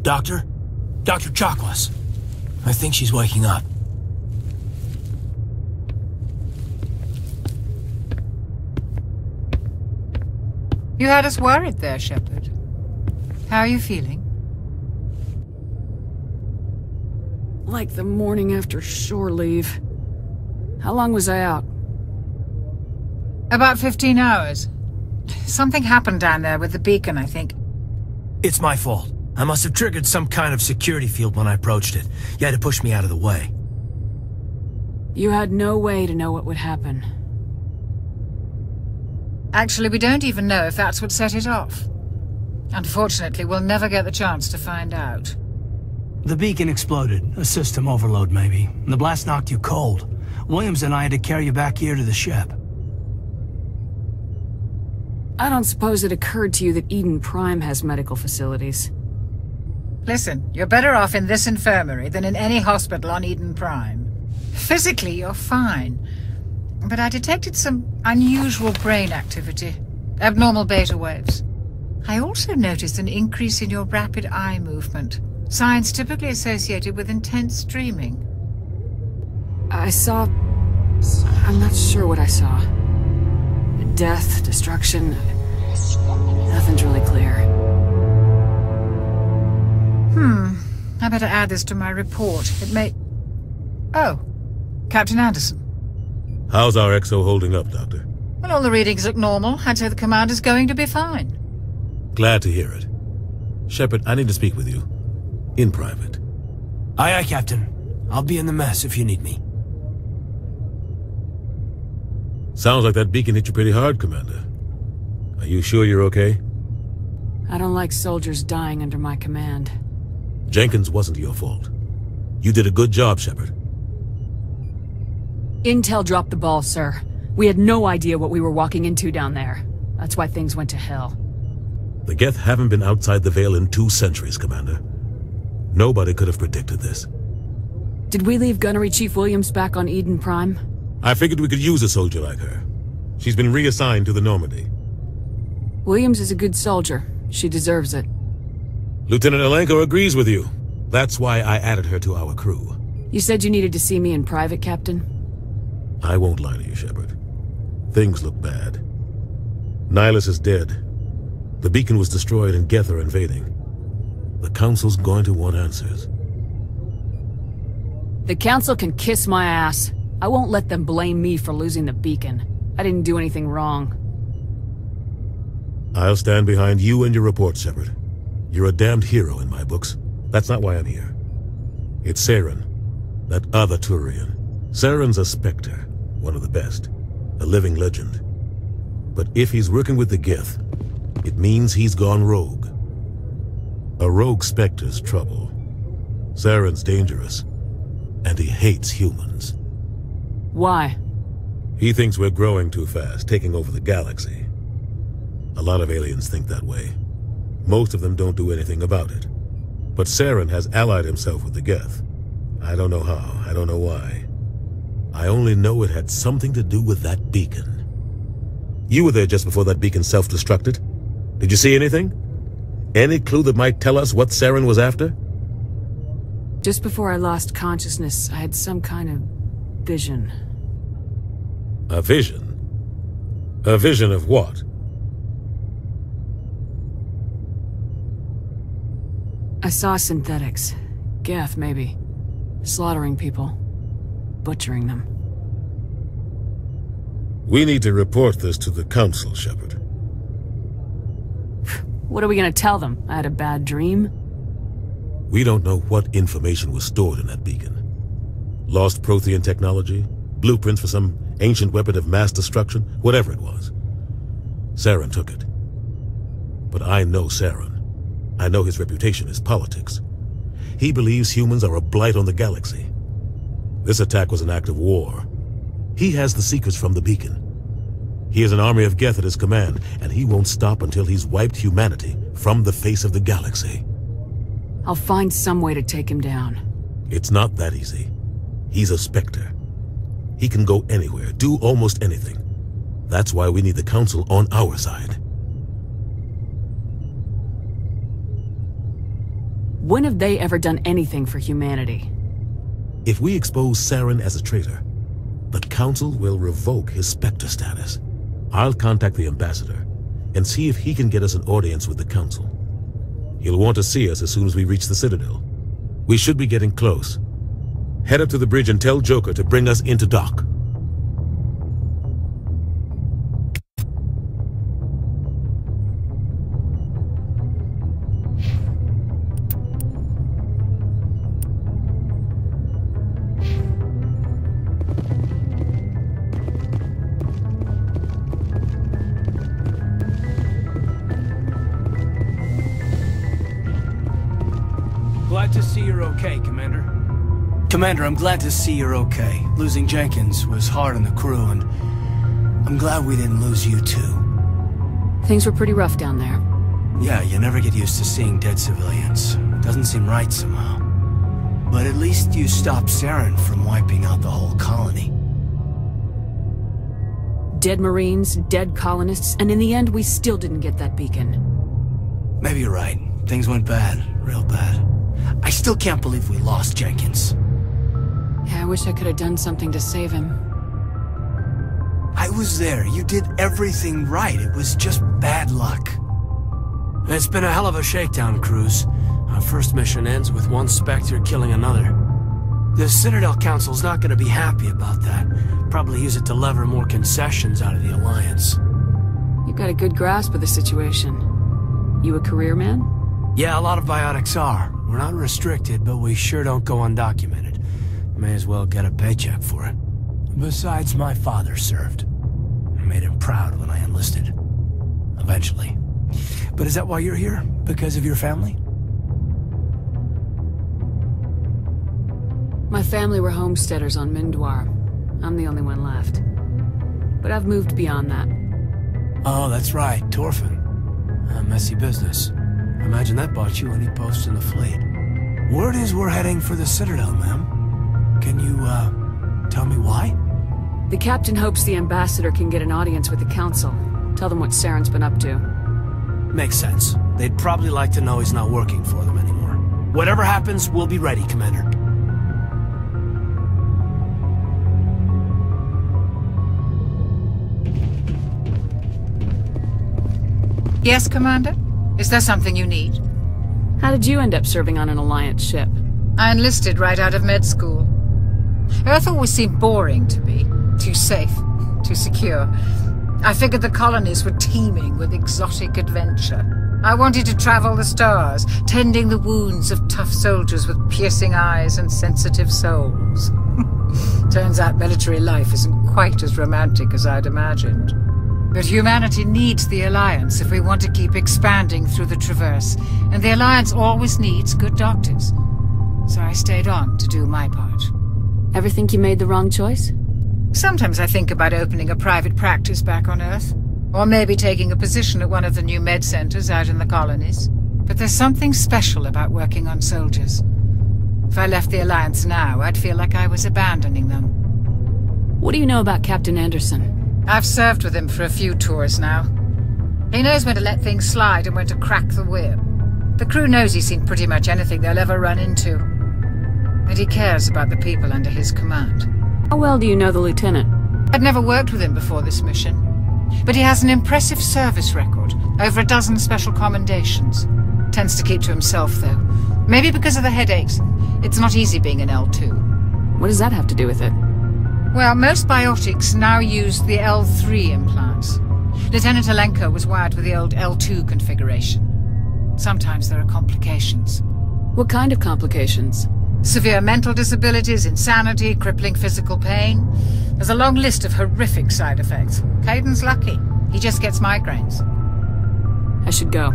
Doctor? Dr. Chakwas. I think she's waking up. You had us worried there, Shepard. How are you feeling? Like the morning after shore leave. How long was I out? About 15 hours. Something happened down there with the beacon, I think. It's my fault. I must have triggered some kind of security field when I approached it. You had to push me out of the way. You had no way to know what would happen. Actually, we don't even know if that's what set it off. Unfortunately, we'll never get the chance to find out. The beacon exploded. A system overload, maybe. The blast knocked you cold. Williams and I had to carry you back here to the ship. I don't suppose it occurred to you that Eden Prime has medical facilities. Listen, you're better off in this infirmary than in any hospital on Eden Prime. Physically, you're fine. But I detected some unusual brain activity. Abnormal beta waves. I also noticed an increase in your rapid eye movement. Signs typically associated with intense dreaming. I saw... I'm not sure what I saw. Death, destruction... Nothing's really clear. I better add this to my report. It may... Oh, Captain Anderson. How's our EXO holding up, Doctor? Well, all the readings look normal. I'd say the commander's going to be fine. Glad to hear it. Shepard, I need to speak with you. In private. Aye, aye, Captain. I'll be in the mess if you need me. Sounds like that beacon hit you pretty hard, Commander. Are you sure you're okay? I don't like soldiers dying under my command. Jenkins wasn't your fault. You did a good job, Shepard. Intel dropped the ball, sir. We had no idea what we were walking into down there. That's why things went to hell. The Geth haven't been outside the Veil in 2 centuries, Commander. Nobody could have predicted this. Did we leave Gunnery Chief Williams back on Eden Prime? I figured we could use a soldier like her. She's been reassigned to the Normandy. Williams is a good soldier. She deserves it. Lieutenant Alenko agrees with you. That's why I added her to our crew. You said you needed to see me in private, Captain? I won't lie to you, Shepard. Things look bad. Nihilus is dead. The beacon was destroyed and Geth are invading. The Council's going to want answers. The Council can kiss my ass. I won't let them blame me for losing the beacon. I didn't do anything wrong. I'll stand behind you and your report, Shepard. You're a damned hero in my books. That's not why I'm here. It's Saren, that other Turian. Saren's a Spectre, one of the best. A living legend. But if he's working with the Geth, it means he's gone rogue. A rogue Spectre's trouble. Saren's dangerous, and he hates humans. Why? He thinks we're growing too fast, taking over the galaxy. A lot of aliens think that way. Most of them don't do anything about it. But Saren has allied himself with the Geth. I don't know how, I don't know why. I only know it had something to do with that beacon. You were there just before that beacon self-destructed. Did you see anything? Any clue that might tell us what Saren was after? Just before I lost consciousness, I had some kind of vision. A vision? A vision of what? I saw synthetics. Geth, maybe. Slaughtering people. Butchering them. We need to report this to the Council, Shepard. What are we gonna tell them? I had a bad dream? We don't know what information was stored in that beacon. Lost Prothean technology? Blueprints for some ancient weapon of mass destruction? Whatever it was. Saren took it. But I know Saren. I know his reputation is politics. He believes humans are a blight on the galaxy. This attack was an act of war. He has the secrets from the beacon. He has an army of Geth at his command, and he won't stop until he's wiped humanity from the face of the galaxy. I'll find some way to take him down. It's not that easy. He's a Spectre. He can go anywhere, do almost anything. That's why we need the Council on our side. When have they ever done anything for humanity? If we expose Saren as a traitor, the Council will revoke his Spectre status. I'll contact the Ambassador and see if he can get us an audience with the Council. He'll want to see us as soon as we reach the Citadel. We should be getting close. Head up to the bridge and tell Joker to bring us into dock. Glad to see you're okay, Commander. Commander, I'm glad to see you're okay. Losing Jenkins was hard on the crew, and I'm glad we didn't lose you too. Things were pretty rough down there. Yeah, you never get used to seeing dead civilians. It doesn't seem right somehow. But at least you stopped Saren from wiping out the whole colony. Dead Marines, dead colonists, and in the end we still didn't get that beacon. Maybe you're right. Things went bad. Real bad. I still can't believe we lost Jenkins. Yeah, I wish I could have done something to save him. I was there. You did everything right. It was just bad luck. It's been a hell of a shakedown, Cruz. Our first mission ends with one Spectre killing another. The Citadel Council's not gonna be happy about that. Probably use it to lever more concessions out of the Alliance. You've got a good grasp of the situation. You a career man? Yeah, a lot of biotics are. We're not restricted, but we sure don't go undocumented. May as well get a paycheck for it. Besides, my father served. I made him proud when I enlisted. Eventually. But is that why you're here? Because of your family? My family were homesteaders on Mindwar. I'm the only one left. But I've moved beyond that. Oh, that's right, Torfin. A messy business. Imagine that bought you any post in the fleet. Word is we're heading for the Citadel, ma'am. Can you, tell me why? The captain hopes the ambassador can get an audience with the council. Tell them what Saren's been up to. Makes sense. They'd probably like to know he's not working for them anymore. Whatever happens, we'll be ready, Commander. Yes, Commander? Is there something you need? How did you end up serving on an Alliance ship? I enlisted right out of med school. Earth always seemed boring to me. Too safe, too secure. I figured the colonies were teeming with exotic adventure. I wanted to travel the stars, tending the wounds of tough soldiers with piercing eyes and sensitive souls. Turns out military life isn't quite as romantic as I'd imagined. But humanity needs the Alliance if we want to keep expanding through the Traverse, and the Alliance always needs good doctors. So I stayed on to do my part. Ever think you made the wrong choice? Sometimes I think about opening a private practice back on Earth, or maybe taking a position at one of the new med centers out in the colonies. But there's something special about working on soldiers. If I left the Alliance now, I'd feel like I was abandoning them. What do you know about Captain Anderson? I've served with him for a few tours now. He knows when to let things slide and when to crack the whip. The crew knows he's seen pretty much anything they'll ever run into. And he cares about the people under his command. How well do you know the lieutenant? I'd never worked with him before this mission. But he has an impressive service record, over a dozen special commendations. Tends to keep to himself, though. Maybe because of the headaches. It's not easy being an L2. What does that have to do with it? Well, most biotics now use the L3 implants. Lieutenant Alenko was wired with the old L2 configuration. Sometimes there are complications. What kind of complications? Severe mental disabilities, insanity, crippling physical pain. There's a long list of horrific side effects. Kaiden's lucky. He just gets migraines. I should go.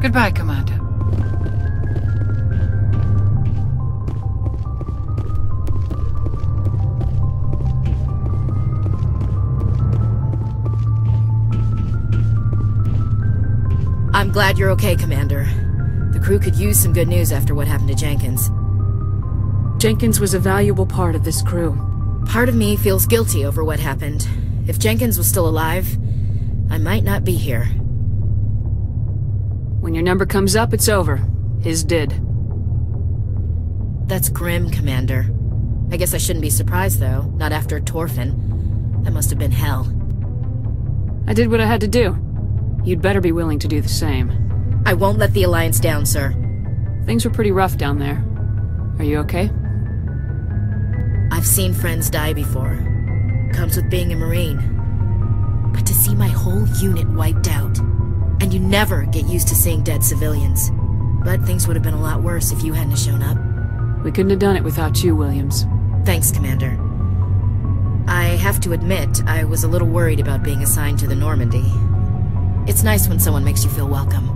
Goodbye, Commander. I'm glad you're okay, Commander. The crew could use some good news after what happened to Jenkins. Jenkins was a valuable part of this crew. Part of me feels guilty over what happened. If Jenkins was still alive, I might not be here. When your number comes up, it's over. His did. That's grim, Commander. I guess I shouldn't be surprised, though. Not after Torfin. That must have been hell. I did what I had to do. You'd better be willing to do the same. I won't let the Alliance down, sir. Things were pretty rough down there. Are you okay? I've seen friends die before. Comes with being a Marine. But to see my whole unit wiped out, and you never get used to seeing dead civilians. But things would have been a lot worse if you hadn't shown up. We couldn't have done it without you, Williams. Thanks, Commander. I have to admit, I was a little worried about being assigned to the Normandy. It's nice when someone makes you feel welcome.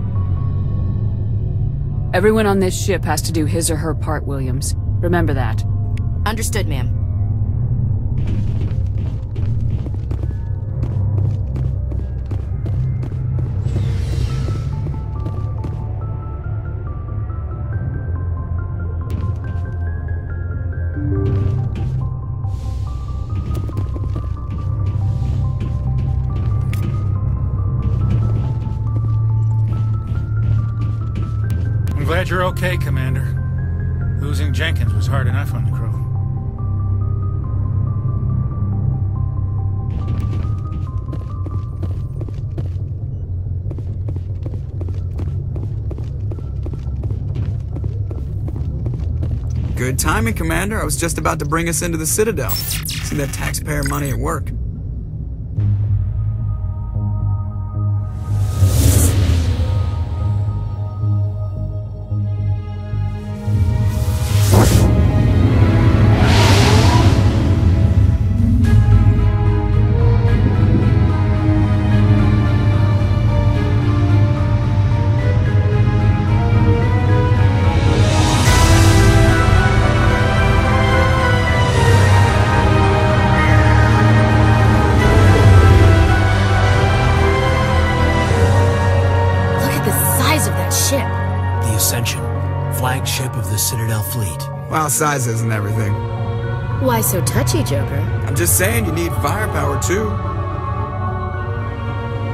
Everyone on this ship has to do his or her part, Williams. Remember that. Understood, ma'am. I'm glad you're okay, Commander. Losing Jenkins was hard enough on the crew. Good timing, Commander. I was just about to bring us into the Citadel. See that taxpayer money at work. Flagship of the Citadel fleet. Well, size isn't everything. Why so touchy, Joker? I'm just saying you need firepower, too.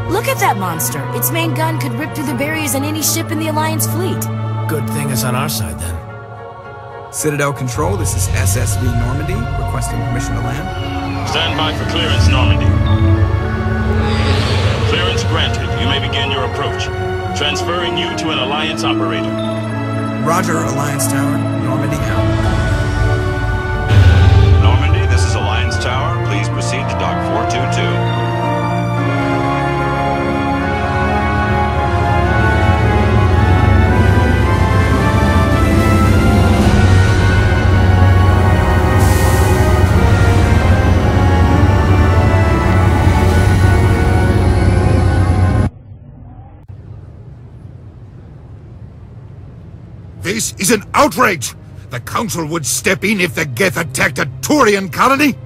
Look at that monster! Its main gun could rip through the barriers in any ship in the Alliance fleet. Good thing it's on our side, then. Citadel Control, this is SSV Normandy, requesting permission to land. Stand by for clearance, Normandy. Clearance granted. You may begin your approach. Transferring you to an Alliance operator. Roger, Alliance Tower. Normandy out. Normandy, this is Alliance Tower. Please proceed to Dock 422. This is an outrage! The Council would step in if the Geth attacked a Turian colony!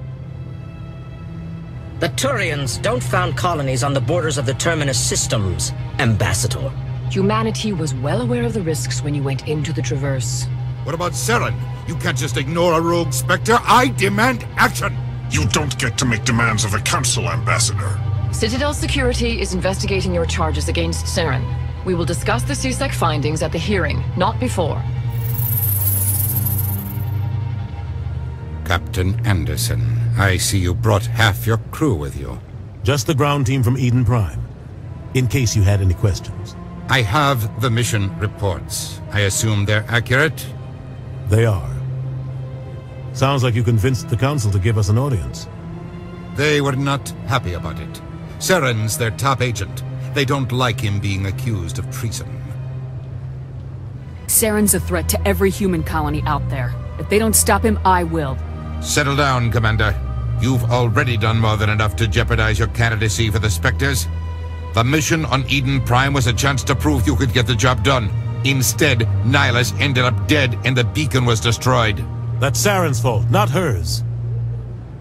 The Turians don't found colonies on the borders of the Terminus systems, Ambassador. Humanity was well aware of the risks when you went into the Traverse. What about Saren? You can't just ignore a rogue Spectre. I demand action! You don't get to make demands of the Council, Ambassador. Citadel Security is investigating your charges against Saren. We will discuss the CSEC findings at the hearing, not before. Captain Anderson, I see you brought half your crew with you. Just the ground team from Eden Prime, in case you had any questions. I have the mission reports. I assume they're accurate? They are. Sounds like you convinced the Council to give us an audience. They were not happy about it. Saren's their top agent. They don't like him being accused of treason. Saren's a threat to every human colony out there. If they don't stop him, I will. Settle down, Commander. You've already done more than enough to jeopardize your candidacy for the Spectres. The mission on Eden Prime was a chance to prove you could get the job done. Instead, Nihilus ended up dead and the beacon was destroyed. That's Saren's fault, not hers.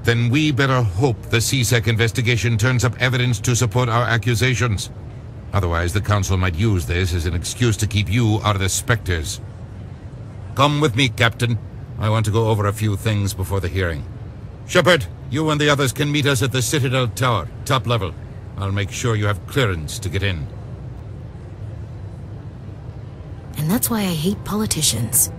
Then we better hope the CSEC investigation turns up evidence to support our accusations. Otherwise, the Council might use this as an excuse to keep you out of the Spectres. Come with me, Captain. I want to go over a few things before the hearing. Shepard, you and the others can meet us at the Citadel Tower, top level. I'll make sure you have clearance to get in. And that's why I hate politicians.